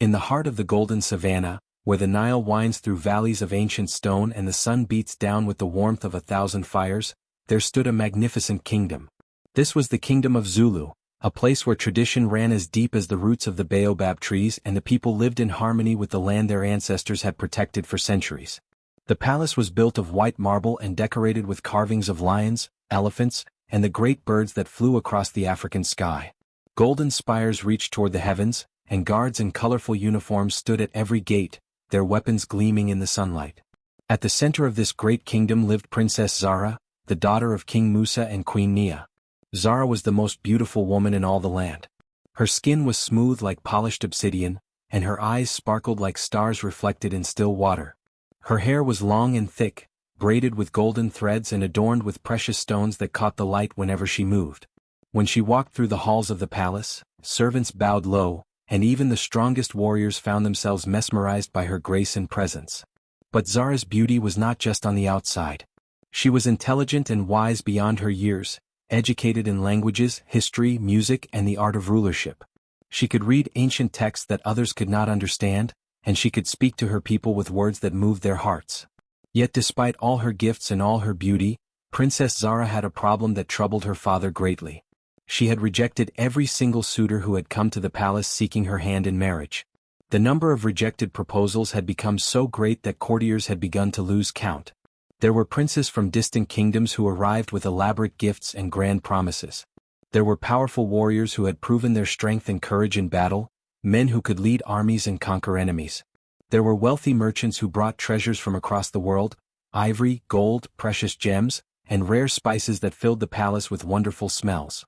In the heart of the golden savanna, where the Nile winds through valleys of ancient stone and the sun beats down with the warmth of 1,000 fires, there stood a magnificent kingdom. This was the kingdom of Zulu, a place where tradition ran as deep as the roots of the baobab trees and the people lived in harmony with the land their ancestors had protected for centuries. The palace was built of white marble and decorated with carvings of lions, elephants, and the great birds that flew across the African sky. Golden spires reached toward the heavens, and guards in colorful uniforms stood at every gate, their weapons gleaming in the sunlight. At the center of this great kingdom lived Princess Zara, the daughter of King Musa and Queen Nia. Zara was the most beautiful woman in all the land. Her skin was smooth like polished obsidian, and her eyes sparkled like stars reflected in still water. Her hair was long and thick, braided with golden threads and adorned with precious stones that caught the light whenever she moved. When she walked through the halls of the palace, servants bowed low, and even the strongest warriors found themselves mesmerized by her grace and presence. But Zara's beauty was not just on the outside. She was intelligent and wise beyond her years, educated in languages, history, music, and the art of rulership. She could read ancient texts that others could not understand, and she could speak to her people with words that moved their hearts. Yet despite all her gifts and all her beauty, Princess Zara had a problem that troubled her father greatly. She had rejected every single suitor who had come to the palace seeking her hand in marriage. The number of rejected proposals had become so great that courtiers had begun to lose count. There were princes from distant kingdoms who arrived with elaborate gifts and grand promises. There were powerful warriors who had proven their strength and courage in battle, men who could lead armies and conquer enemies. There were wealthy merchants who brought treasures from across the world, ivory, gold, precious gems, and rare spices that filled the palace with wonderful smells.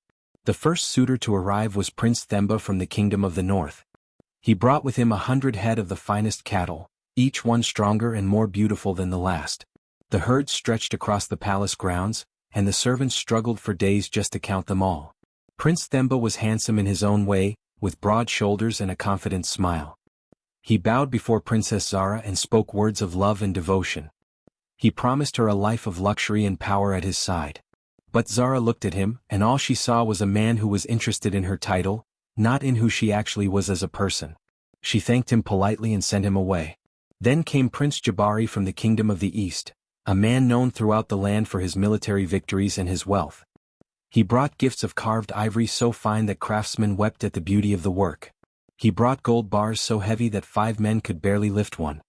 The first suitor to arrive was Prince Themba from the Kingdom of the North. He brought with him 100 head of the finest cattle, each one stronger and more beautiful than the last. The herds stretched across the palace grounds, and the servants struggled for days just to count them all. Prince Themba was handsome in his own way, with broad shoulders and a confident smile. He bowed before Princess Zara and spoke words of love and devotion. He promised her a life of luxury and power at his side. But Zara looked at him, and all she saw was a man who was interested in her title, not in who she actually was as a person. She thanked him politely and sent him away. Then came Prince Jabari from the Kingdom of the East, a man known throughout the land for his military victories and his wealth. He brought gifts of carved ivory so fine that craftsmen wept at the beauty of the work. He brought gold bars so heavy that 5 men could barely lift one.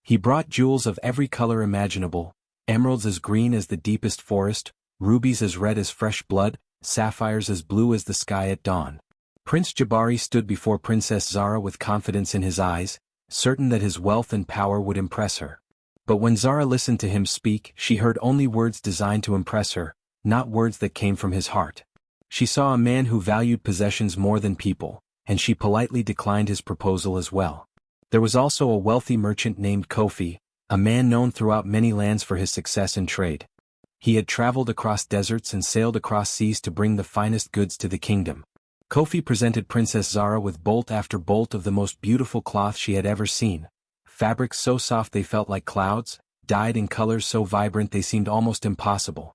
He brought jewels of every color imaginable, emeralds as green as the deepest forest, rubies as red as fresh blood, sapphires as blue as the sky at dawn. Prince Jabari stood before Princess Zara with confidence in his eyes, certain that his wealth and power would impress her. But when Zara listened to him speak, she heard only words designed to impress her, not words that came from his heart. She saw a man who valued possessions more than people, and she politely declined his proposal as well. There was also a wealthy merchant named Kofi, a man known throughout many lands for his success in trade. He had traveled across deserts and sailed across seas to bring the finest goods to the kingdom. Kofi presented Princess Zara with bolt after bolt of the most beautiful cloth she had ever seen, fabrics so soft they felt like clouds, dyed in colors so vibrant they seemed almost impossible.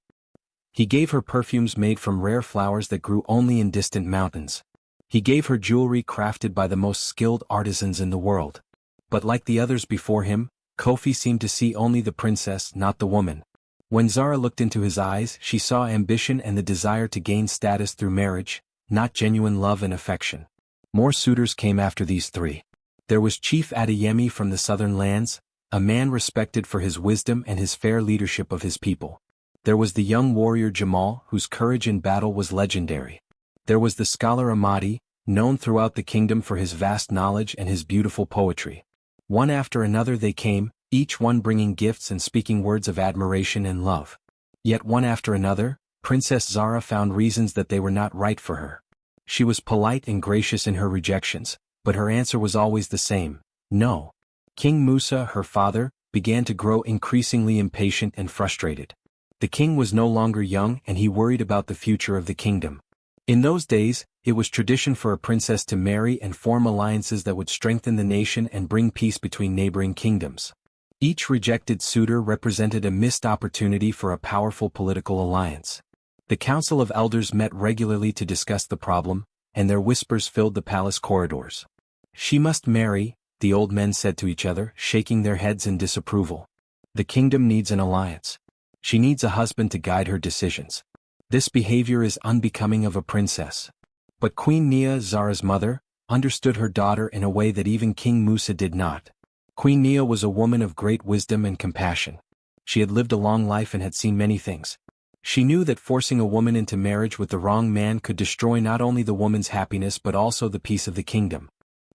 He gave her perfumes made from rare flowers that grew only in distant mountains. He gave her jewelry crafted by the most skilled artisans in the world. But like the others before him, Kofi seemed to see only the princess, not the woman. When Zara looked into his eyes, she saw ambition and the desire to gain status through marriage, not genuine love and affection. More suitors came after these 3. There was Chief Adeyemi from the southern lands, a man respected for his wisdom and his fair leadership of his people. There was the young warrior Jamal, whose courage in battle was legendary. There was the scholar Amadi, known throughout the kingdom for his vast knowledge and his beautiful poetry. One after another they came, each one bringing gifts and speaking words of admiration and love. Yet one after another, Princess Zara found reasons that they were not right for her. She was polite and gracious in her rejections, but her answer was always the same: no. King Musa, her father, began to grow increasingly impatient and frustrated. The king was no longer young and he worried about the future of the kingdom. In those days, it was tradition for a princess to marry and form alliances that would strengthen the nation and bring peace between neighboring kingdoms. Each rejected suitor represented a missed opportunity for a powerful political alliance. The Council of Elders met regularly to discuss the problem, and their whispers filled the palace corridors. She must marry, the old men said to each other, shaking their heads in disapproval. The kingdom needs an alliance. She needs a husband to guide her decisions. This behavior is unbecoming of a princess. But Queen Nia, Zara's mother, understood her daughter in a way that even King Musa did not. Queen Nia was a woman of great wisdom and compassion. She had lived a long life and had seen many things. She knew that forcing a woman into marriage with the wrong man could destroy not only the woman's happiness but also the peace of the kingdom.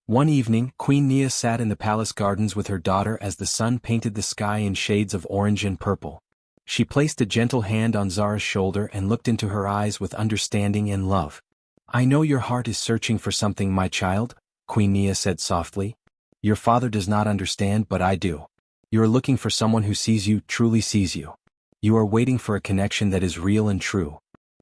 One evening, Queen Nia sat in the palace gardens with her daughter as the sun painted the sky in shades of orange and purple. She placed a gentle hand on Zara's shoulder and looked into her eyes with understanding and love. "I know your heart is searching for something, my child," Queen Nia said softly. "Your father does not understand, but I do. You are looking for someone who sees you, truly sees you. You are waiting for a connection that is real and true."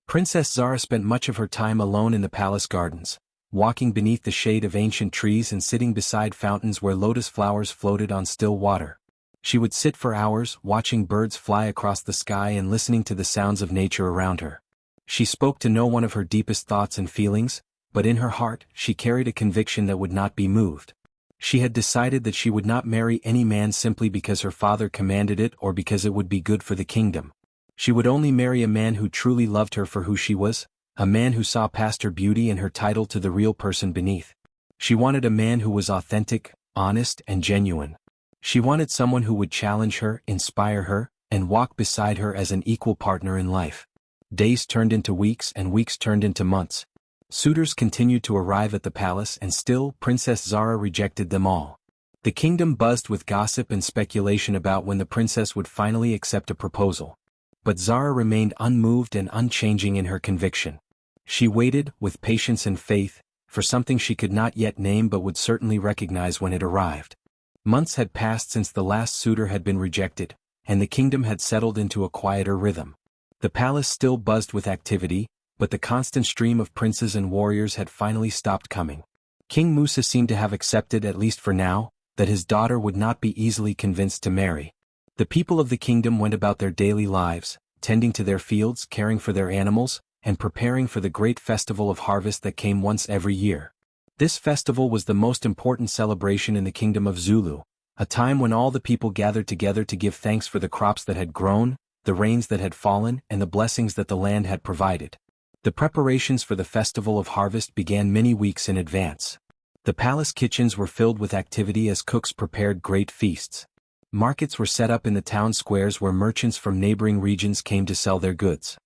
Princess Zara spent much of her time alone in the palace gardens, walking beneath the shade of ancient trees and sitting beside fountains where lotus flowers floated on still water. She would sit for hours, watching birds fly across the sky and listening to the sounds of nature around her. She spoke to no one of her deepest thoughts and feelings, but in her heart she carried a conviction that would not be moved. She had decided that she would not marry any man simply because her father commanded it or because it would be good for the kingdom. She would only marry a man who truly loved her for who she was, a man who saw past her beauty and her title to the real person beneath. She wanted a man who was authentic, honest, and genuine. She wanted someone who would challenge her, inspire her, and walk beside her as an equal partner in life. Days turned into weeks and weeks turned into months. Suitors continued to arrive at the palace and still Princess Zara rejected them all. The kingdom buzzed with gossip and speculation about when the princess would finally accept a proposal. But Zara remained unmoved and unchanging in her conviction. She waited, with patience and faith, for something she could not yet name but would certainly recognize when it arrived. Months had passed since the last suitor had been rejected, and the kingdom had settled into a quieter rhythm. The palace still buzzed with activity, but the constant stream of princes and warriors had finally stopped coming. King Musa seemed to have accepted, at least for now, that his daughter would not be easily convinced to marry. The people of the kingdom went about their daily lives, tending to their fields, caring for their animals, and preparing for the great festival of harvest that came once every year. This festival was the most important celebration in the kingdom of Zulu, a time when all the people gathered together to give thanks for the crops that had grown, the rains that had fallen, and the blessings that the land had provided. The preparations for the festival of harvest began many weeks in advance. The palace kitchens were filled with activity as cooks prepared great feasts. Markets were set up in the town squares where merchants from neighboring regions came to sell their goods.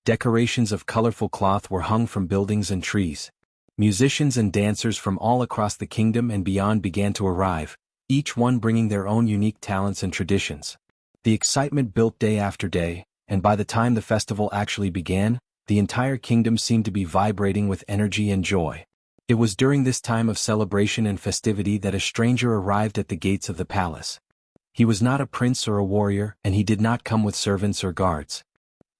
Decorations of colorful cloth were hung from buildings and trees. Musicians and dancers from all across the kingdom and beyond began to arrive, each one bringing their own unique talents and traditions. The excitement built day after day, and by the time the festival actually began, the entire kingdom seemed to be vibrating with energy and joy. It was during this time of celebration and festivity that a stranger arrived at the gates of the palace. He was not a prince or a warrior, and he did not come with servants or guards.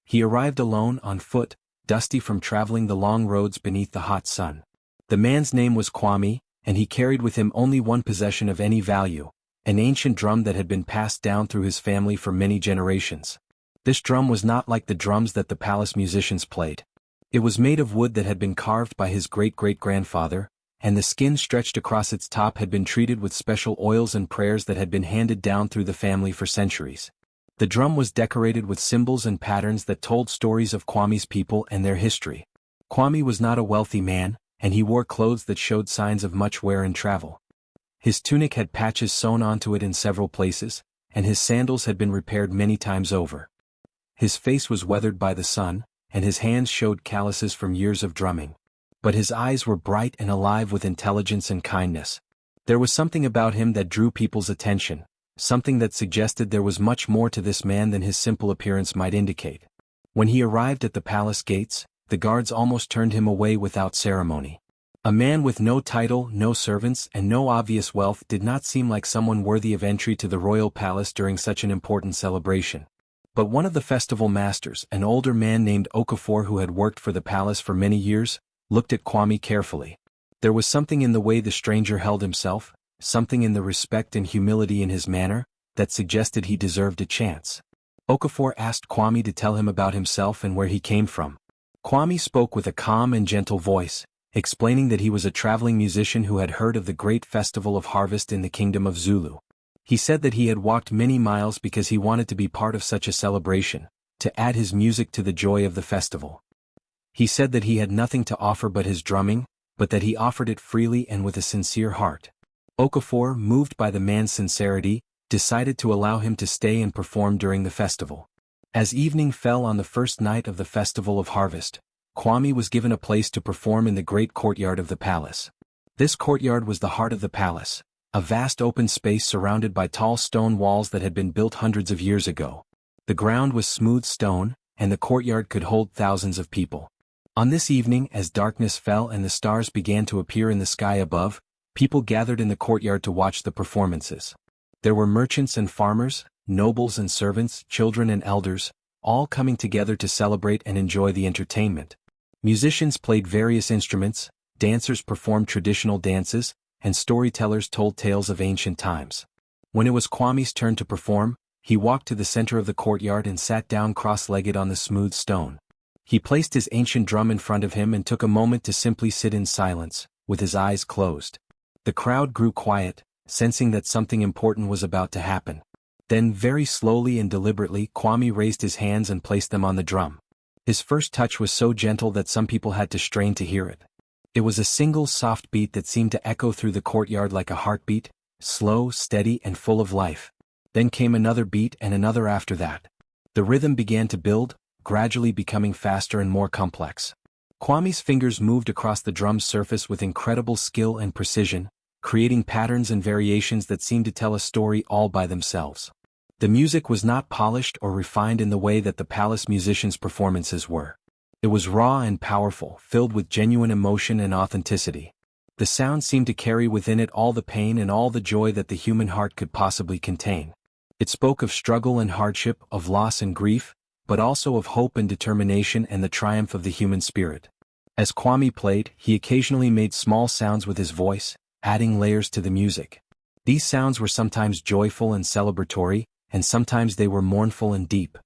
He arrived alone, on foot, dusty from traveling the long roads beneath the hot sun. The man's name was Kwame, and he carried with him only one possession of any value, an ancient drum that had been passed down through his family for many generations. This drum was not like the drums that the palace musicians played. It was made of wood that had been carved by his great-great-grandfather, and the skin stretched across its top had been treated with special oils and prayers that had been handed down through the family for centuries. The drum was decorated with symbols and patterns that told stories of Kwame's people and their history. Kwame was not a wealthy man, and he wore clothes that showed signs of much wear and travel. His tunic had patches sewn onto it in several places, and his sandals had been repaired many times over. His face was weathered by the sun, and his hands showed calluses from years of drumming. But his eyes were bright and alive with intelligence and kindness. There was something about him that drew people's attention, something that suggested there was much more to this man than his simple appearance might indicate. When he arrived at the palace gates, the guards almost turned him away without ceremony. A man with no title, no servants, and no obvious wealth did not seem like someone worthy of entry to the royal palace during such an important celebration. But one of the festival masters, an older man named Okafor who had worked for the palace for many years, looked at Kwame carefully. There was something in the way the stranger held himself, something in the respect and humility in his manner, that suggested he deserved a chance. Okafor asked Kwame to tell him about himself and where he came from. Kwame spoke with a calm and gentle voice, explaining that he was a traveling musician who had heard of the great festival of harvest in the kingdom of Zulu. He said that he had walked many miles because he wanted to be part of such a celebration, to add his music to the joy of the festival. He said that he had nothing to offer but his drumming, but that he offered it freely and with a sincere heart. Okafor, moved by the man's sincerity, decided to allow him to stay and perform during the festival. As evening fell on the first night of the festival of harvest, Kwame was given a place to perform in the great courtyard of the palace. This courtyard was the heart of the palace, a vast open space surrounded by tall stone walls that had been built hundreds of years ago. The ground was smooth stone, and the courtyard could hold thousands of people. On this evening, as darkness fell and the stars began to appear in the sky above, people gathered in the courtyard to watch the performances. There were merchants and farmers, nobles and servants, children and elders, all coming together to celebrate and enjoy the entertainment. Musicians played various instruments, dancers performed traditional dances, and storytellers told tales of ancient times. When it was Kwame's turn to perform, he walked to the center of the courtyard and sat down cross-legged on the smooth stone. He placed his ancient drum in front of him and took a moment to simply sit in silence, with his eyes closed. The crowd grew quiet, sensing that something important was about to happen. Then very slowly and deliberately Kwame raised his hands and placed them on the drum. His first touch was so gentle that some people had to strain to hear it. It was a single soft beat that seemed to echo through the courtyard like a heartbeat, slow, steady and full of life. Then came another beat and another after that. The rhythm began to build, gradually becoming faster and more complex. Kwame's fingers moved across the drum's surface with incredible skill and precision, creating patterns and variations that seemed to tell a story all by themselves. The music was not polished or refined in the way that the palace musicians' performances were. It was raw and powerful, filled with genuine emotion and authenticity. The sound seemed to carry within it all the pain and all the joy that the human heart could possibly contain. It spoke of struggle and hardship, of loss and grief, but also of hope and determination and the triumph of the human spirit. As Kwame played, he occasionally made small sounds with his voice, adding layers to the music. These sounds were sometimes joyful and celebratory, and sometimes they were mournful and deep.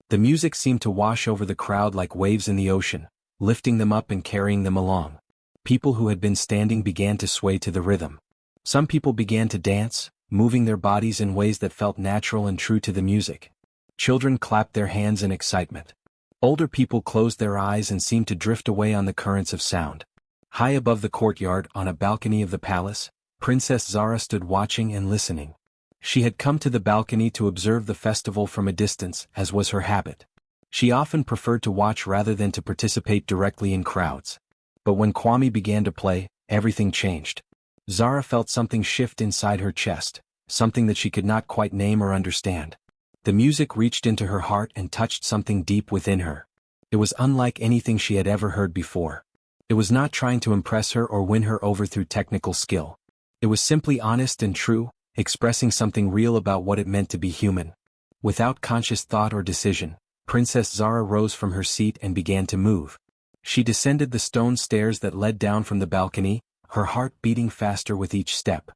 The music seemed to wash over the crowd like waves in the ocean, lifting them up and carrying them along. People who had been standing began to sway to the rhythm. Some people began to dance, moving their bodies in ways that felt natural and true to the music. Children clapped their hands in excitement. Older people closed their eyes and seemed to drift away on the currents of sound. High above the courtyard, on a balcony of the palace, Princess Zara stood watching and listening. She had come to the balcony to observe the festival from a distance, as was her habit. She often preferred to watch rather than to participate directly in crowds. But when Kwame began to play, everything changed. Zara felt something shift inside her chest, something that she could not quite name or understand. The music reached into her heart and touched something deep within her. It was unlike anything she had ever heard before. It was not trying to impress her or win her over through technical skill. It was simply honest and true, expressing something real about what it meant to be human. Without conscious thought or decision, Princess Zara rose from her seat and began to move. She descended the stone stairs that led down from the balcony, her heart beating faster with each step.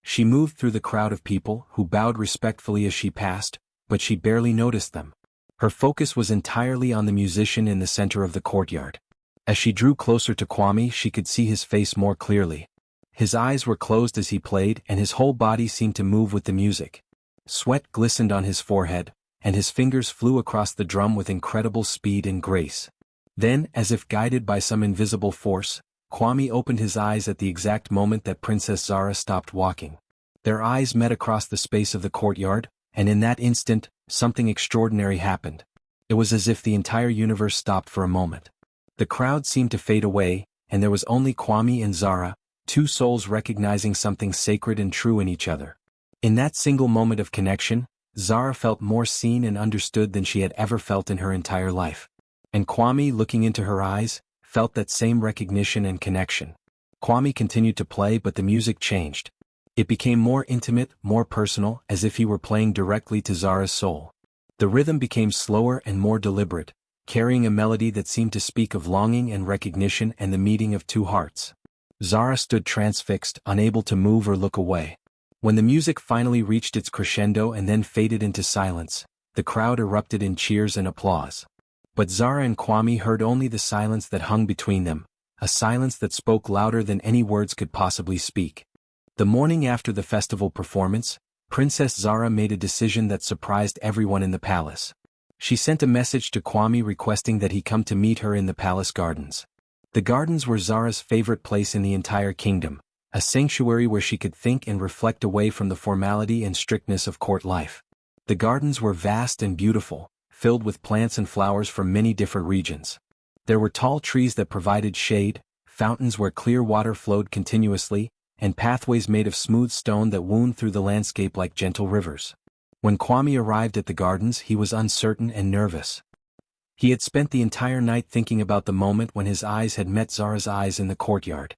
She moved through the crowd of people, who bowed respectfully as she passed, but she barely noticed them. Her focus was entirely on the musician in the center of the courtyard. As she drew closer to Kwame, she could see his face more clearly. His eyes were closed as he played, and his whole body seemed to move with the music. Sweat glistened on his forehead, and his fingers flew across the drum with incredible speed and grace. Then, as if guided by some invisible force, Kwame opened his eyes at the exact moment that Princess Zara stopped walking. Their eyes met across the space of the courtyard, and in that instant, something extraordinary happened. It was as if the entire universe stopped for a moment. The crowd seemed to fade away, and there was only Kwame and Zara, two souls recognizing something sacred and true in each other. In that single moment of connection, Zara felt more seen and understood than she had ever felt in her entire life. And Kwame, looking into her eyes, felt that same recognition and connection. Kwame continued to play, but the music changed. It became more intimate, more personal, as if he were playing directly to Zara's soul. The rhythm became slower and more deliberate, carrying a melody that seemed to speak of longing and recognition and the meeting of two hearts. Zara stood transfixed, unable to move or look away. When the music finally reached its crescendo and then faded into silence, the crowd erupted in cheers and applause. But Zara and Kwame heard only the silence that hung between them, a silence that spoke louder than any words could possibly speak. The morning after the festival performance, Princess Zara made a decision that surprised everyone in the palace. She sent a message to Kwame requesting that he come to meet her in the palace gardens. The gardens were Zara's favorite place in the entire kingdom, a sanctuary where she could think and reflect away from the formality and strictness of court life. The gardens were vast and beautiful, filled with plants and flowers from many different regions. There were tall trees that provided shade, fountains where clear water flowed continuously, and pathways made of smooth stone that wound through the landscape like gentle rivers. When Kwame arrived at the gardens, he was uncertain and nervous. He had spent the entire night thinking about the moment when his eyes had met Zara's eyes in the courtyard.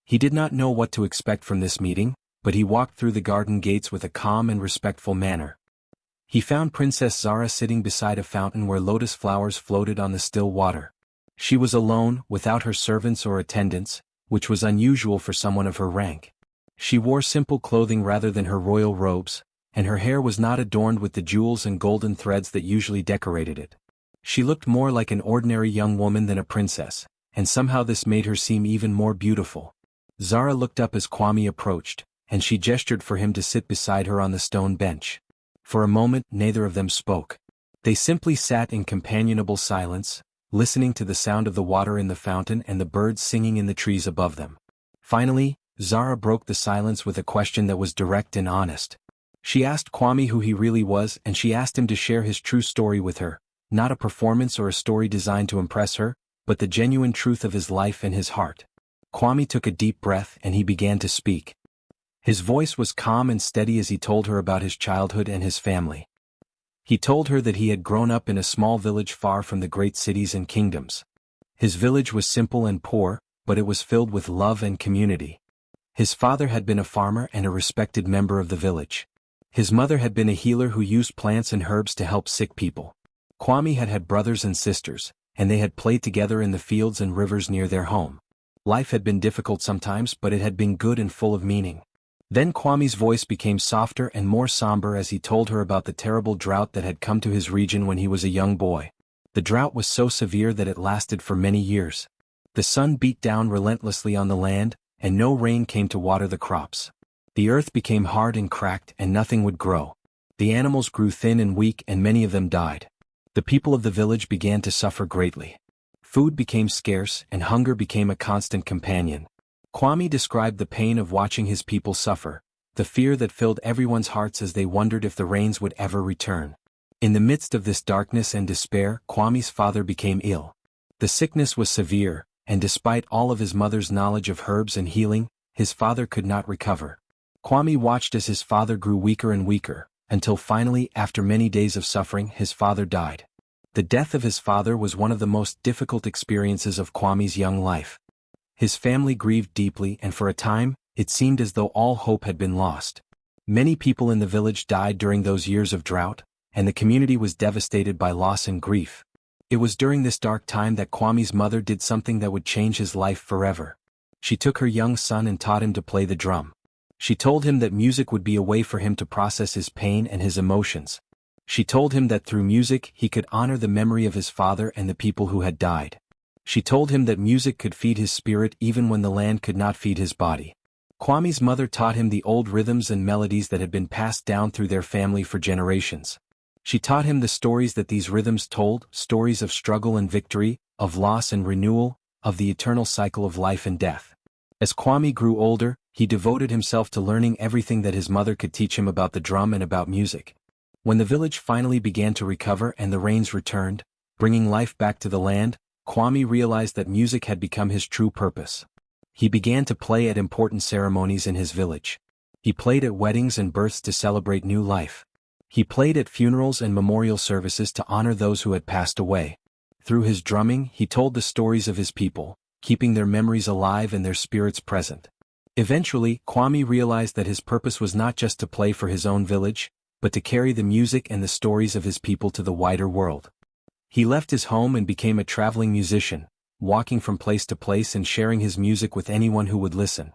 He did not know what to expect from this meeting, but he walked through the garden gates with a calm and respectful manner. He found Princess Zara sitting beside a fountain where lotus flowers floated on the still water. She was alone, without her servants or attendants, which was unusual for someone of her rank. She wore simple clothing rather than her royal robes, and her hair was not adorned with the jewels and golden threads that usually decorated it. She looked more like an ordinary young woman than a princess, and somehow this made her seem even more beautiful. Zara looked up as Kwame approached, and she gestured for him to sit beside her on the stone bench. For a moment, neither of them spoke. They simply sat in companionable silence, listening to the sound of the water in the fountain and the birds singing in the trees above them. Finally, Zara broke the silence with a question that was direct and honest. She asked Kwame who he really was, and she asked him to share his true story with her, not a performance or a story designed to impress her, but the genuine truth of his life and his heart. Kwame took a deep breath and he began to speak. His voice was calm and steady as he told her about his childhood and his family. He told her that he had grown up in a small village far from the great cities and kingdoms. His village was simple and poor, but it was filled with love and community. His father had been a farmer and a respected member of the village. His mother had been a healer who used plants and herbs to help sick people. Kwame had had brothers and sisters, and they had played together in the fields and rivers near their home. Life had been difficult sometimes, but it had been good and full of meaning. Then Kwame's voice became softer and more somber as he told her about the terrible drought that had come to his region when he was a young boy. The drought was so severe that it lasted for many years. The sun beat down relentlessly on the land, and no rain came to water the crops. The earth became hard and cracked, and nothing would grow. The animals grew thin and weak, and many of them died. The people of the village began to suffer greatly. Food became scarce, and hunger became a constant companion. Kwame described the pain of watching his people suffer, the fear that filled everyone's hearts as they wondered if the rains would ever return. In the midst of this darkness and despair, Kwame's father became ill. The sickness was severe, and despite all of his mother's knowledge of herbs and healing, his father could not recover. Kwame watched as his father grew weaker and weaker, until finally, after many days of suffering, his father died. The death of his father was one of the most difficult experiences of Kwame's young life. His family grieved deeply, and for a time, it seemed as though all hope had been lost. Many people in the village died during those years of drought, and the community was devastated by loss and grief. It was during this dark time that Kwame's mother did something that would change his life forever. She took her young son and taught him to play the drum. She told him that music would be a way for him to process his pain and his emotions. She told him that through music he could honor the memory of his father and the people who had died. She told him that music could feed his spirit even when the land could not feed his body. Kwame's mother taught him the old rhythms and melodies that had been passed down through their family for generations. She taught him the stories that these rhythms told, stories of struggle and victory, of loss and renewal, of the eternal cycle of life and death. As Kwame grew older, he devoted himself to learning everything that his mother could teach him about the drum and about music. When the village finally began to recover and the rains returned, bringing life back to the land, Kwame realized that music had become his true purpose. He began to play at important ceremonies in his village. He played at weddings and births to celebrate new life. He played at funerals and memorial services to honor those who had passed away. Through his drumming, he told the stories of his people, keeping their memories alive and their spirits present. Eventually, Kwame realized that his purpose was not just to play for his own village, but to carry the music and the stories of his people to the wider world. He left his home and became a traveling musician, walking from place to place and sharing his music with anyone who would listen.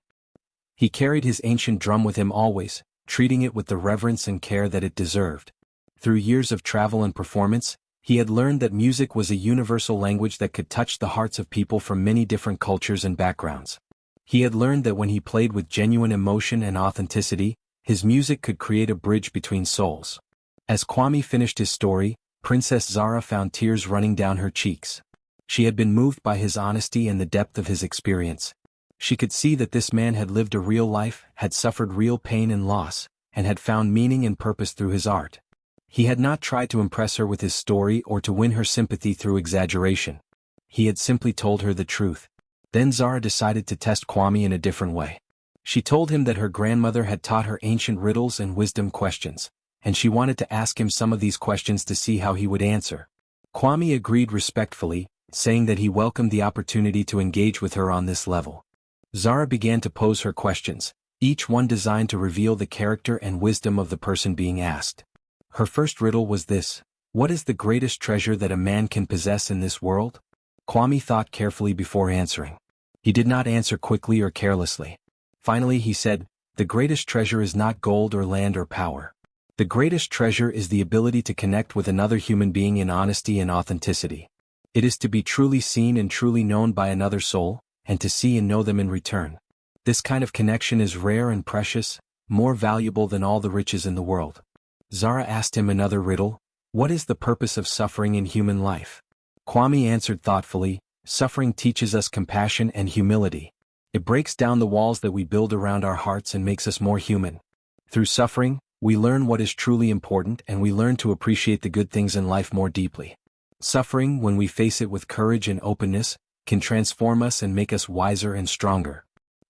He carried his ancient drum with him always, treating it with the reverence and care that it deserved. Through years of travel and performance, He had learned that music was a universal language that could touch the hearts of people from many different cultures and backgrounds. He had learned that when he played with genuine emotion and authenticity, his music could create a bridge between souls. As Kwame finished his story, Princess Zara found tears running down her cheeks. She had been moved by his honesty and the depth of his experience. She could see that this man had lived a real life, had suffered real pain and loss, and had found meaning and purpose through his art. He had not tried to impress her with his story or to win her sympathy through exaggeration. He had simply told her the truth. Then Zara decided to test Kwame in a different way. She told him that her grandmother had taught her ancient riddles and wisdom questions, and she wanted to ask him some of these questions to see how he would answer. Kwame agreed respectfully, saying that he welcomed the opportunity to engage with her on this level. Zara began to pose her questions, each one designed to reveal the character and wisdom of the person being asked. Her first riddle was this: what is the greatest treasure that a man can possess in this world? Kwame thought carefully before answering. He did not answer quickly or carelessly. Finally he said, the greatest treasure is not gold or land or power. The greatest treasure is the ability to connect with another human being in honesty and authenticity. It is to be truly seen and truly known by another soul, and to see and know them in return. This kind of connection is rare and precious, more valuable than all the riches in the world. Zara asked him another riddle: what is the purpose of suffering in human life? Kwame answered thoughtfully, suffering teaches us compassion and humility. It breaks down the walls that we build around our hearts and makes us more human. Through suffering, we learn what is truly important and we learn to appreciate the good things in life more deeply. Suffering, when we face it with courage and openness, can transform us and make us wiser and stronger.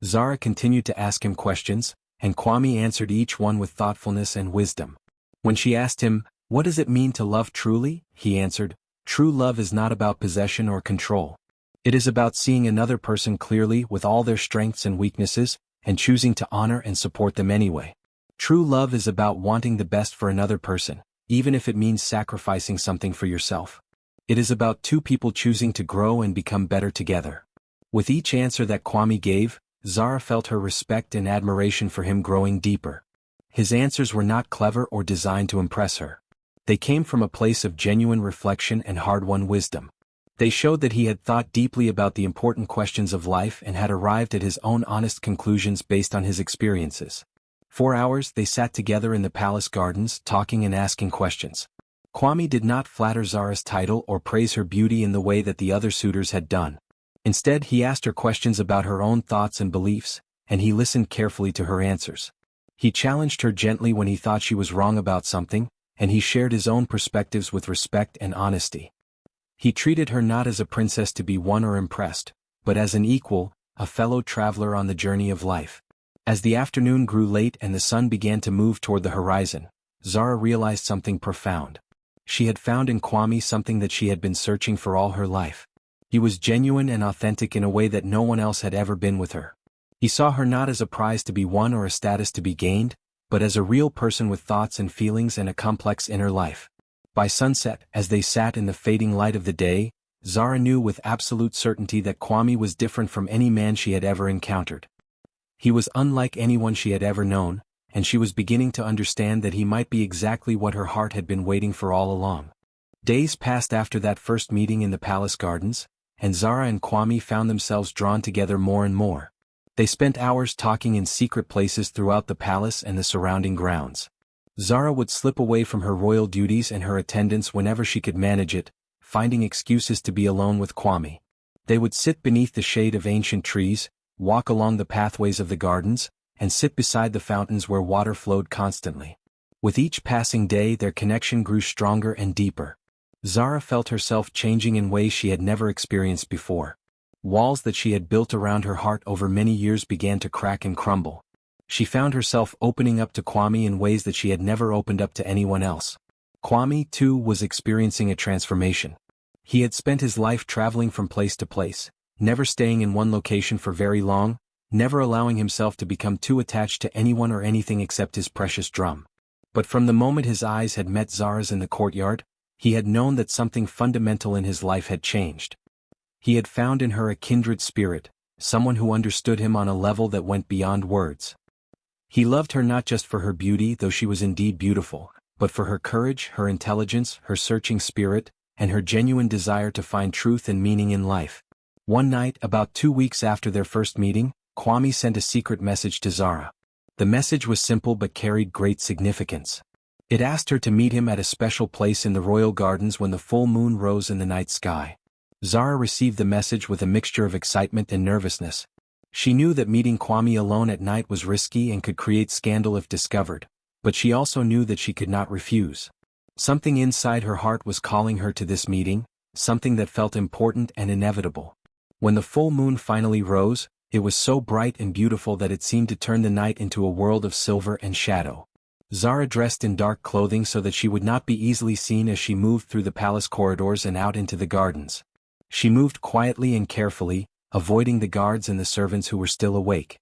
Zara continued to ask him questions, and Kwame answered each one with thoughtfulness and wisdom. When she asked him, what does it mean to love truly? He answered, true love is not about possession or control. It is about seeing another person clearly with all their strengths and weaknesses, and choosing to honor and support them anyway. True love is about wanting the best for another person, even if it means sacrificing something for yourself. It is about two people choosing to grow and become better together. With each answer that Kwame gave, Zara felt her respect and admiration for him growing deeper. His answers were not clever or designed to impress her. They came from a place of genuine reflection and hard-won wisdom. They showed that he had thought deeply about the important questions of life and had arrived at his own honest conclusions based on his experiences. 4 hours they sat together in the palace gardens, talking and asking questions. Kwame did not flatter Zara's title or praise her beauty in the way that the other suitors had done. Instead, he asked her questions about her own thoughts and beliefs, and he listened carefully to her answers. He challenged her gently when he thought she was wrong about something, and he shared his own perspectives with respect and honesty. He treated her not as a princess to be won or impressed, but as an equal, a fellow traveler on the journey of life. As the afternoon grew late and the sun began to move toward the horizon, Zara realized something profound. She had found in Kwame something that she had been searching for all her life. He was genuine and authentic in a way that no one else had ever been with her. He saw her not as a prize to be won or a status to be gained, but as a real person with thoughts and feelings and a complex inner life. By sunset, as they sat in the fading light of the day, Zara knew with absolute certainty that Kwame was different from any man she had ever encountered. He was unlike anyone she had ever known, and she was beginning to understand that he might be exactly what her heart had been waiting for all along. Days passed after that first meeting in the palace gardens, and Zara and Kwame found themselves drawn together more and more. They spent hours talking in secret places throughout the palace and the surrounding grounds. Zara would slip away from her royal duties and her attendants whenever she could manage it, finding excuses to be alone with Kwame. They would sit beneath the shade of ancient trees, walk along the pathways of the gardens, and sit beside the fountains where water flowed constantly. With each passing day their connection grew stronger and deeper. Zara felt herself changing in ways she had never experienced before. Walls that she had built around her heart over many years began to crack and crumble. She found herself opening up to Kwame in ways that she had never opened up to anyone else. Kwame, too, was experiencing a transformation. He had spent his life traveling from place to place, never staying in one location for very long, never allowing himself to become too attached to anyone or anything except his precious drum. But from the moment his eyes had met Zara's in the courtyard, he had known that something fundamental in his life had changed. He had found in her a kindred spirit, someone who understood him on a level that went beyond words. He loved her not just for her beauty, though she was indeed beautiful, but for her courage, her intelligence, her searching spirit, and her genuine desire to find truth and meaning in life. One night, about 2 weeks after their first meeting, Kwame sent a secret message to Zara. The message was simple but carried great significance. It asked her to meet him at a special place in the royal gardens when the full moon rose in the night sky. Zara received the message with a mixture of excitement and nervousness. She knew that meeting Kwame alone at night was risky and could create scandal if discovered, but she also knew that she could not refuse. Something inside her heart was calling her to this meeting, something that felt important and inevitable. When the full moon finally rose, it was so bright and beautiful that it seemed to turn the night into a world of silver and shadow. Zara dressed in dark clothing so that she would not be easily seen as she moved through the palace corridors and out into the gardens. She moved quietly and carefully, avoiding the guards and the servants who were still awake.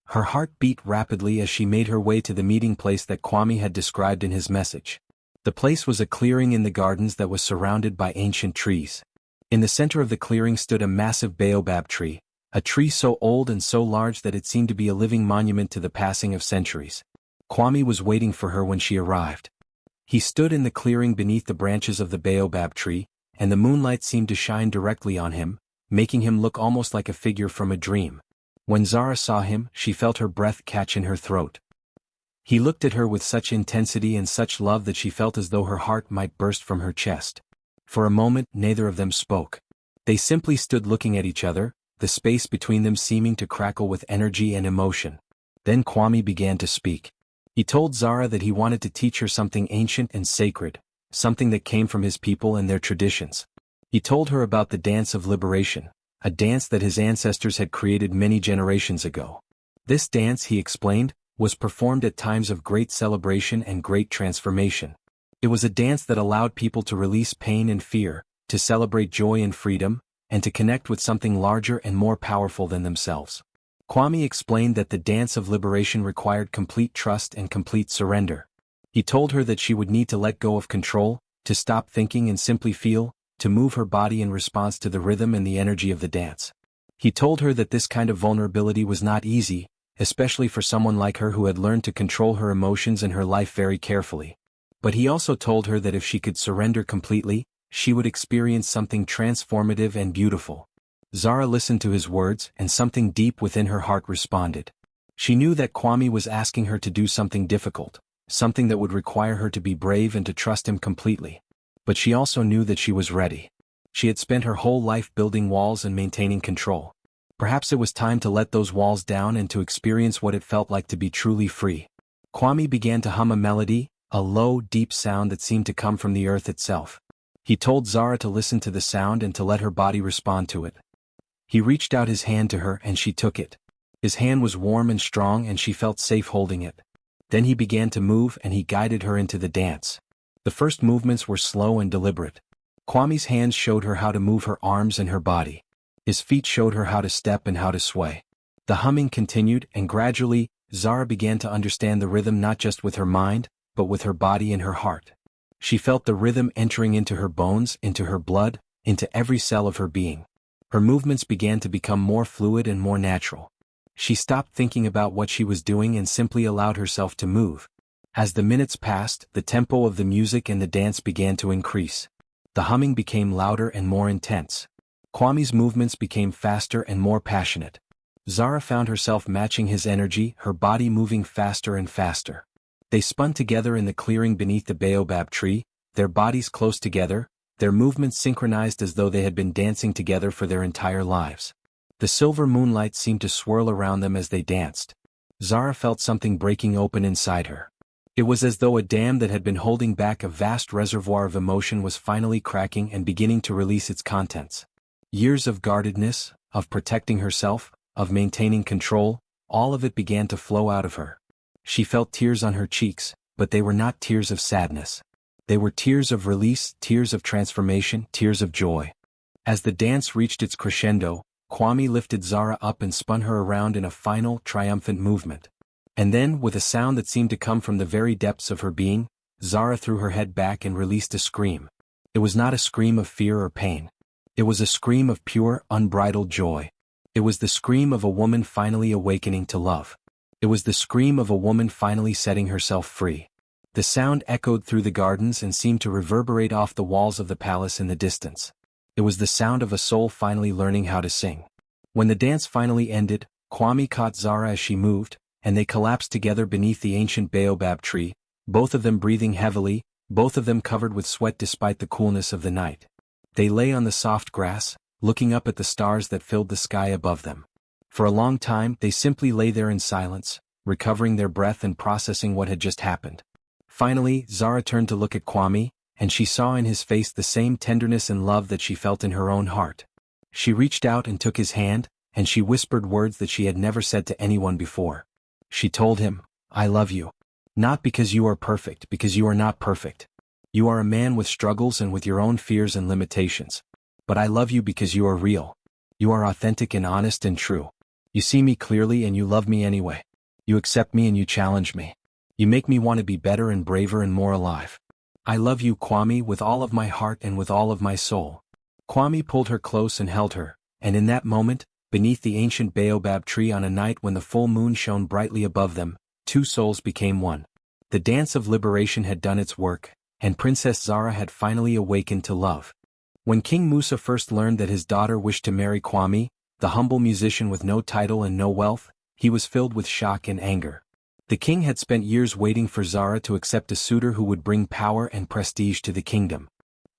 Her heart beat rapidly as she made her way to the meeting place that Kwame had described in his message. The place was a clearing in the gardens that was surrounded by ancient trees. In the center of the clearing stood a massive baobab tree, a tree so old and so large that it seemed to be a living monument to the passing of centuries. Kwame was waiting for her when she arrived. He stood in the clearing beneath the branches of the baobab tree, and the moonlight seemed to shine directly on him, making him look almost like a figure from a dream. When Zara saw him, she felt her breath catch in her throat. He looked at her with such intensity and such love that she felt as though her heart might burst from her chest. For a moment, neither of them spoke. They simply stood looking at each other, the space between them seeming to crackle with energy and emotion. Then Kwame began to speak. He told Zara that he wanted to teach her something ancient and sacred, something that came from his people and their traditions. He told her about the dance of liberation, a dance that his ancestors had created many generations ago. This dance, he explained, was performed at times of great celebration and great transformation. It was a dance that allowed people to release pain and fear, to celebrate joy and freedom, and to connect with something larger and more powerful than themselves. Kwame explained that the dance of liberation required complete trust and complete surrender. He told her that she would need to let go of control, to stop thinking and simply feel, to move her body in response to the rhythm and the energy of the dance. He told her that this kind of vulnerability was not easy, especially for someone like her who had learned to control her emotions and her life very carefully. But he also told her that if she could surrender completely, she would experience something transformative and beautiful. Zara listened to his words, and something deep within her heart responded. She knew that Kwame was asking her to do something difficult, something that would require her to be brave and to trust him completely. But she also knew that she was ready. She had spent her whole life building walls and maintaining control. Perhaps it was time to let those walls down and to experience what it felt like to be truly free. Kwame began to hum a melody, a low, deep sound that seemed to come from the earth itself. He told Zara to listen to the sound and to let her body respond to it. He reached out his hand to her and she took it. His hand was warm and strong and she felt safe holding it. Then he began to move and he guided her into the dance. The first movements were slow and deliberate. Kwame's hands showed her how to move her arms and her body. His feet showed her how to step and how to sway. The humming continued, and gradually, Zara began to understand the rhythm not just with her mind, but with her body and her heart. She felt the rhythm entering into her bones, into her blood, into every cell of her being. Her movements began to become more fluid and more natural. She stopped thinking about what she was doing and simply allowed herself to move. As the minutes passed, the tempo of the music and the dance began to increase. The humming became louder and more intense. Kwame's movements became faster and more passionate. Zara found herself matching his energy, her body moving faster and faster. They spun together in the clearing beneath the baobab tree, their bodies close together, their movements synchronized as though they had been dancing together for their entire lives. The silver moonlight seemed to swirl around them as they danced. Zara felt something breaking open inside her. It was as though a dam that had been holding back a vast reservoir of emotion was finally cracking and beginning to release its contents. Years of guardedness, of protecting herself, of maintaining control, all of it began to flow out of her. She felt tears on her cheeks, but they were not tears of sadness. They were tears of release, tears of transformation, tears of joy. As the dance reached its crescendo, Kwame lifted Zara up and spun her around in a final, triumphant movement. And then, with a sound that seemed to come from the very depths of her being, Zara threw her head back and released a scream. It was not a scream of fear or pain. It was a scream of pure, unbridled joy. It was the scream of a woman finally awakening to love. It was the scream of a woman finally setting herself free. The sound echoed through the gardens and seemed to reverberate off the walls of the palace in the distance. It was the sound of a soul finally learning how to sing. When the dance finally ended, Kwame caught Zara as she moved, and they collapsed together beneath the ancient baobab tree, both of them breathing heavily, both of them covered with sweat despite the coolness of the night. They lay on the soft grass, looking up at the stars that filled the sky above them. For a long time they simply lay there in silence, recovering their breath and processing what had just happened. Finally, Zara turned to look at Kwame, and she saw in his face the same tenderness and love that she felt in her own heart. She reached out and took his hand, and she whispered words that she had never said to anyone before. She told him, "I love you. Not because you are perfect, because you are not perfect. You are a man with struggles and with your own fears and limitations. But I love you because you are real. You are authentic and honest and true. You see me clearly and you love me anyway. You accept me and you challenge me. You make me want to be better and braver and more alive. I love you, Kwame, with all of my heart and with all of my soul." Kwame pulled her close and held her, and in that moment, beneath the ancient baobab tree on a night when the full moon shone brightly above them, two souls became one. The dance of liberation had done its work, and Princess Zara had finally awakened to love. When King Musa first learned that his daughter wished to marry Kwame, the humble musician with no title and no wealth, he was filled with shock and anger. The king had spent years waiting for Zara to accept a suitor who would bring power and prestige to the kingdom.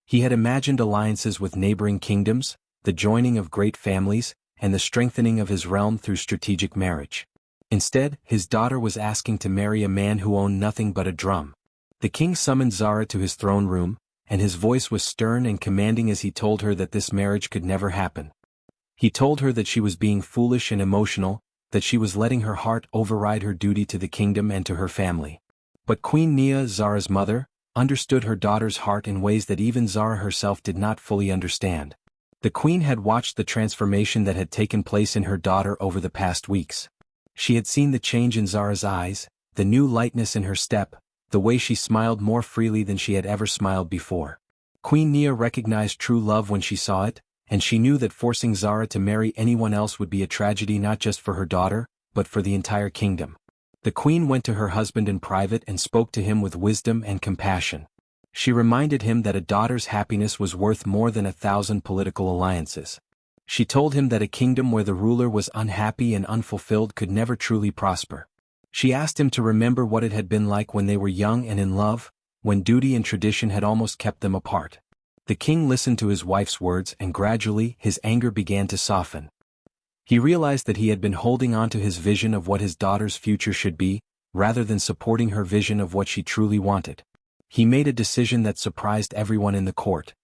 He had imagined alliances with neighboring kingdoms, the joining of great families, and the strengthening of his realm through strategic marriage. Instead, his daughter was asking to marry a man who owned nothing but a drum. The king summoned Zara to his throne room, and his voice was stern and commanding as he told her that this marriage could never happen. He told her that she was being foolish and emotional, that she was letting her heart override her duty to the kingdom and to her family. But Queen Nia, Zara's mother, understood her daughter's heart in ways that even Zara herself did not fully understand. The queen had watched the transformation that had taken place in her daughter over the past weeks. She had seen the change in Zara's eyes, the new lightness in her step, the way she smiled more freely than she had ever smiled before. Queen Nia recognized true love when she saw it, and she knew that forcing Zara to marry anyone else would be a tragedy not just for her daughter, but for the entire kingdom. The queen went to her husband in private and spoke to him with wisdom and compassion. She reminded him that a daughter's happiness was worth more than 1,000 political alliances. She told him that a kingdom where the ruler was unhappy and unfulfilled could never truly prosper. She asked him to remember what it had been like when they were young and in love, when duty and tradition had almost kept them apart. The king listened to his wife's words and gradually his anger began to soften. He realized that he had been holding on to his vision of what his daughter's future should be, rather than supporting her vision of what she truly wanted. He made a decision that surprised everyone in the court.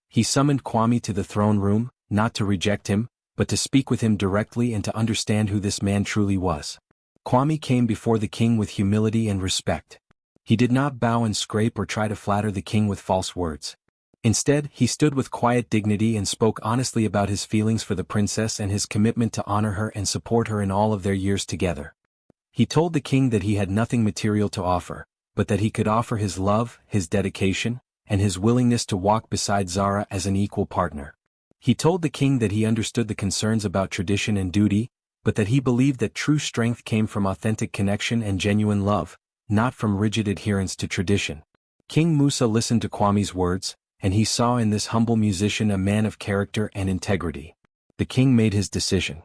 He summoned Kwame to the throne room, not to reject him, but to speak with him directly and to understand who this man truly was. Kwame came before the king with humility and respect. He did not bow and scrape or try to flatter the king with false words. Instead, he stood with quiet dignity and spoke honestly about his feelings for the princess and his commitment to honor her and support her in all of their years together. He told the king that he had nothing material to offer, but that he could offer his love, his dedication, and his willingness to walk beside Zara as an equal partner. He told the king that he understood the concerns about tradition and duty, but that he believed that true strength came from authentic connection and genuine love, not from rigid adherence to tradition. King Musa listened to Kwame's words, and he saw in this humble musician a man of character and integrity. The king made his decision.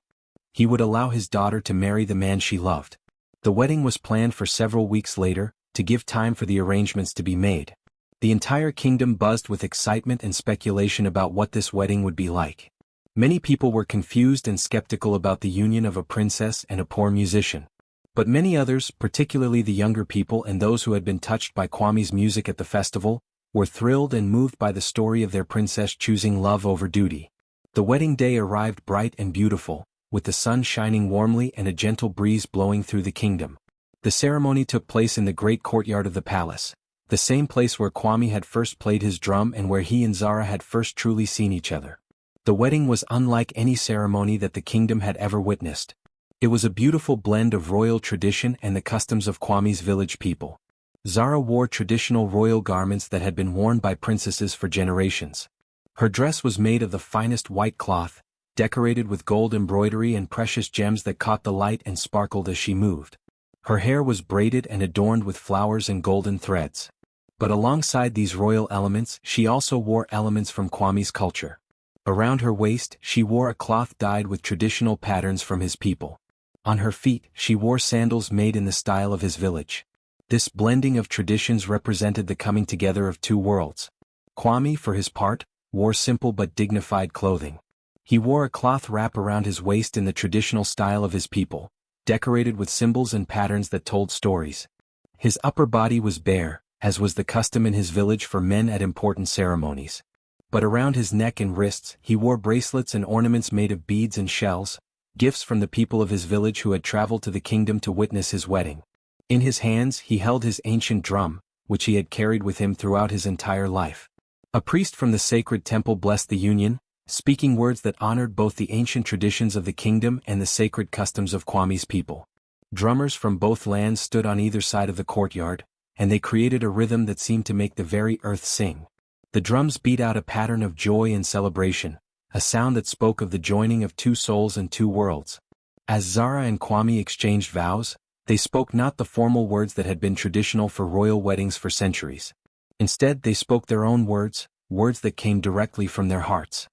He would allow his daughter to marry the man she loved. The wedding was planned for several weeks later, to give time for the arrangements to be made. The entire kingdom buzzed with excitement and speculation about what this wedding would be like. Many people were confused and skeptical about the union of a princess and a poor musician. But many others, particularly the younger people and those who had been touched by Kwame's music at the festival, were thrilled and moved by the story of their princess choosing love over duty. The wedding day arrived bright and beautiful, with the sun shining warmly and a gentle breeze blowing through the kingdom. The ceremony took place in the great courtyard of the palace, the same place where Kwame had first played his drum and where he and Zara had first truly seen each other. The wedding was unlike any ceremony that the kingdom had ever witnessed. It was a beautiful blend of royal tradition and the customs of Kwame's village people. Zara wore traditional royal garments that had been worn by princesses for generations. Her dress was made of the finest white cloth, decorated with gold embroidery and precious gems that caught the light and sparkled as she moved. Her hair was braided and adorned with flowers and golden threads. But alongside these royal elements, she also wore elements from Kwami's culture. Around her waist, she wore a cloth dyed with traditional patterns from his people. On her feet, she wore sandals made in the style of his village. This blending of traditions represented the coming together of two worlds. Kwami, for his part, wore simple but dignified clothing. He wore a cloth wrap around his waist in the traditional style of his people, decorated with symbols and patterns that told stories. His upper body was bare, as was the custom in his village for men at important ceremonies. But around his neck and wrists, he wore bracelets and ornaments made of beads and shells, gifts from the people of his village who had traveled to the kingdom to witness his wedding. In his hands he held his ancient drum, which he had carried with him throughout his entire life. A priest from the sacred temple blessed the union, speaking words that honored both the ancient traditions of the kingdom and the sacred customs of Kwami's people. Drummers from both lands stood on either side of the courtyard, and they created a rhythm that seemed to make the very earth sing. The drums beat out a pattern of joy and celebration, a sound that spoke of the joining of two souls and two worlds. As Zara and Kwami exchanged vows, they spoke not the formal words that had been traditional for royal weddings for centuries. Instead, they spoke their own words, words that came directly from their hearts.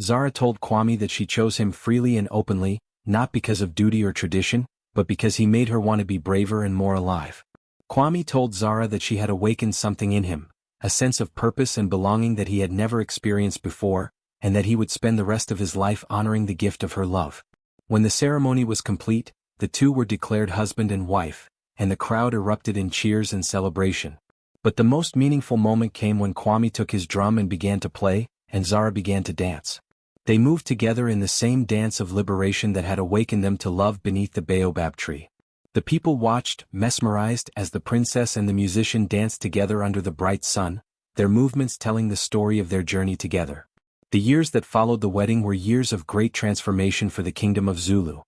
Zara told Kwami that she chose him freely and openly, not because of duty or tradition, but because he made her want to be braver and more alive. Kwami told Zara that she had awakened something in him, a sense of purpose and belonging that he had never experienced before, and that he would spend the rest of his life honoring the gift of her love. When the ceremony was complete, the two were declared husband and wife, and the crowd erupted in cheers and celebration. But the most meaningful moment came when Kwami took his drum and began to play, and Zara began to dance. They moved together in the same dance of liberation that had awakened them to love beneath the baobab tree. The people watched, mesmerized, as the princess and the musician danced together under the bright sun, their movements telling the story of their journey together. The years that followed the wedding were years of great transformation for the kingdom of Zulu.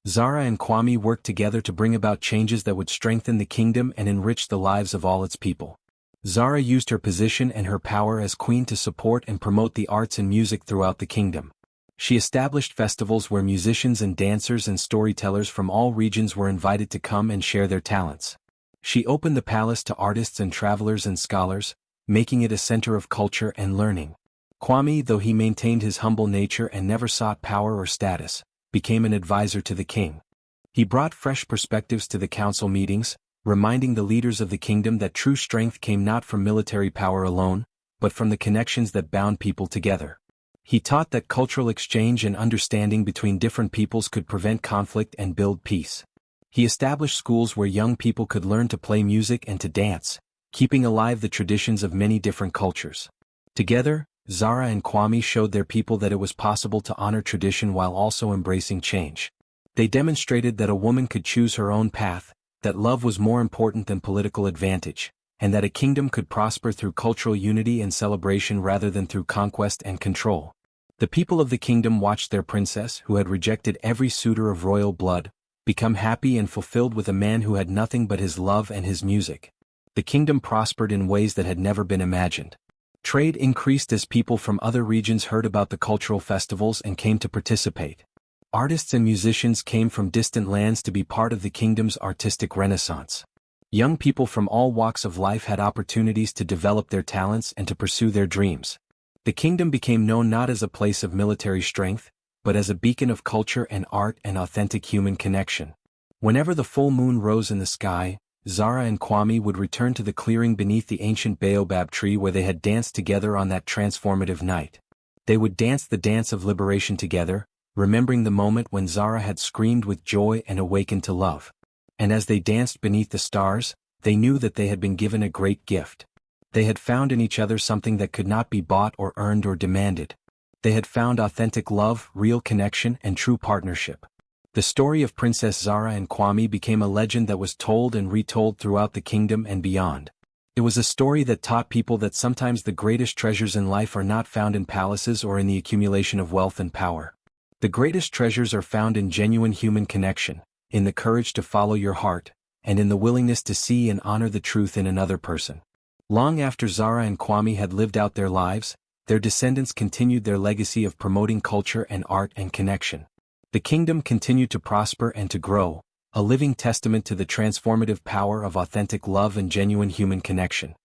Zara and Kwami worked together to bring about changes that would strengthen the kingdom and enrich the lives of all its people. Zara used her position and her power as queen to support and promote the arts and music throughout the kingdom. She established festivals where musicians and dancers and storytellers from all regions were invited to come and share their talents. She opened the palace to artists and travelers and scholars, making it a center of culture and learning. Kwami, though he maintained his humble nature and never sought power or status, became an advisor to the king. He brought fresh perspectives to the council meetings, reminding the leaders of the kingdom that true strength came not from military power alone, but from the connections that bound people together. He taught that cultural exchange and understanding between different peoples could prevent conflict and build peace. He established schools where young people could learn to play music and to dance, keeping alive the traditions of many different cultures. Together, Zara and Kwami showed their people that it was possible to honor tradition while also embracing change. They demonstrated that a woman could choose her own path, that love was more important than political advantage, and that a kingdom could prosper through cultural unity and celebration rather than through conquest and control. The people of the kingdom watched their princess, who had rejected every suitor of royal blood, become happy and fulfilled with a man who had nothing but his love and his music. The kingdom prospered in ways that had never been imagined. Trade increased as people from other regions heard about the cultural festivals and came to participate. Artists and musicians came from distant lands to be part of the kingdom's artistic renaissance. Young people from all walks of life had opportunities to develop their talents and to pursue their dreams. The kingdom became known not as a place of military strength, but as a beacon of culture and art and authentic human connection. Whenever the full moon rose in the sky, Zara and Kwami would return to the clearing beneath the ancient baobab tree where they had danced together on that transformative night. They would dance the dance of liberation together, remembering the moment when Zara had screamed with joy and awakened to love. And as they danced beneath the stars, they knew that they had been given a great gift. They had found in each other something that could not be bought or earned or demanded. They had found authentic love, real connection, and true partnership. The story of Princess Zara and Kwami became a legend that was told and retold throughout the kingdom and beyond. It was a story that taught people that sometimes the greatest treasures in life are not found in palaces or in the accumulation of wealth and power. The greatest treasures are found in genuine human connection, in the courage to follow your heart, and in the willingness to see and honor the truth in another person. Long after Zara and Kwami had lived out their lives, their descendants continued their legacy of promoting culture and art and connection. The kingdom continued to prosper and to grow, a living testament to the transformative power of authentic love and genuine human connection.